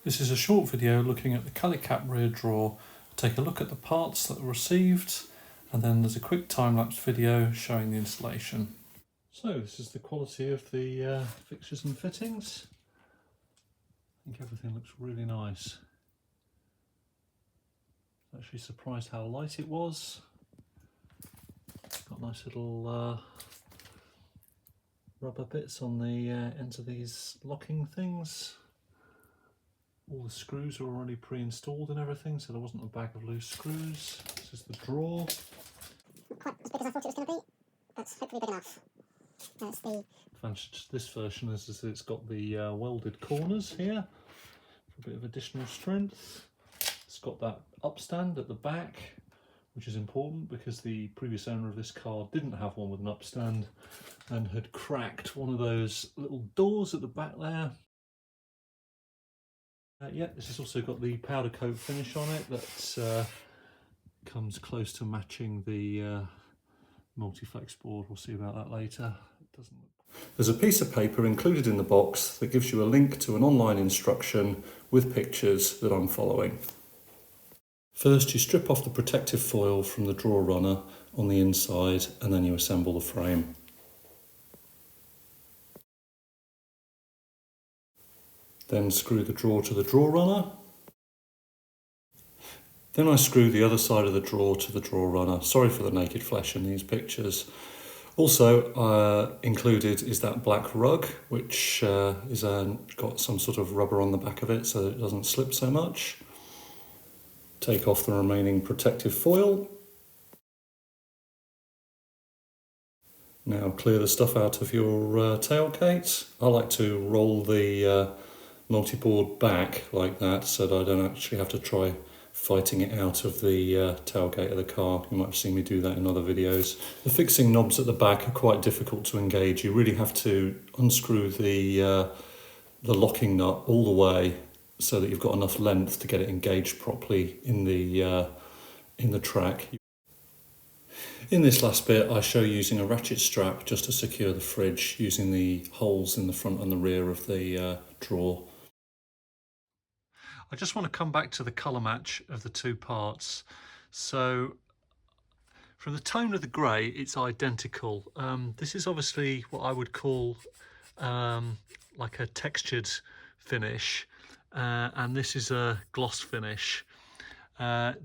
This is a short video looking at the calicap rear drawer. Take a look at the parts that were received, and then there's a quick time-lapse video showing the installation. So this is the quality of the fixtures and fittings. I think everything looks really nice. Actually surprised how light it was. Got nice little rubber bits on the ends of these locking things. All the screws are already pre-installed and everything, so there wasn't a bag of loose screws. This is the drawer. Not quite as big as I thought it was going to be, but hopefully big enough. That's the advantage to this version is that it's got the welded corners here for a bit of additional strength. It's got that upstand at the back, which is important because the previous owner of this car didn't have one with an upstand and had cracked one of those little doors at the back there. Yeah, this has also got the powder coat finish on it that comes close to matching the multi-flex board. We'll see about that later. It doesn't look... There's a piece of paper included in the box that gives you a link to an online instruction with pictures that I'm following. First, you strip off the protective foil from the drawer runner on the inside, and then you assemble the frame. Then screw the drawer to the drawer runner. Then I screw the other side of the drawer to the drawer runner. Sorry for the naked flesh in these pictures. Also included is that black rug, which is got some sort of rubber on the back of it so that it doesn't slip so much. Take off the remaining protective foil. Now clear the stuff out of your tailgate. I like to roll the multi-board back like that so that I don't actually have to try fighting it out of the tailgate of the car. You might have seen me do that in other videos. The fixing knobs at the back are quite difficult to engage. You really have to unscrew the locking nut all the way so that you've got enough length to get it engaged properly in the track. In this last bit, I show using a ratchet strap just to secure the fridge using the holes in the front and the rear of the drawer. I just want to come back to the colour match of the two parts. So from the tone of the grey, it's identical. This is obviously what I would call like a textured finish, and this is a gloss finish.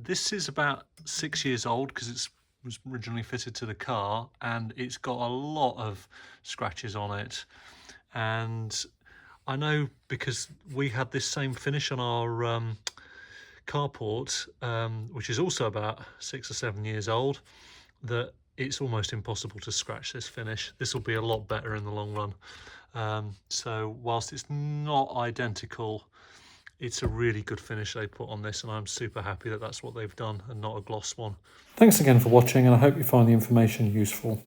This is about 6 years old because it was originally fitted to the car, and it's got a lot of scratches on it. And I know because we had this same finish on our carport, which is also about 6 or 7 years old, that it's almost impossible to scratch this finish. This will be a lot better in the long run. So whilst it's not identical, it's a really good finish they put on this, and I'm super happy that that's what they've done and not a gloss one. Thanks again for watching, and I hope you find the information useful.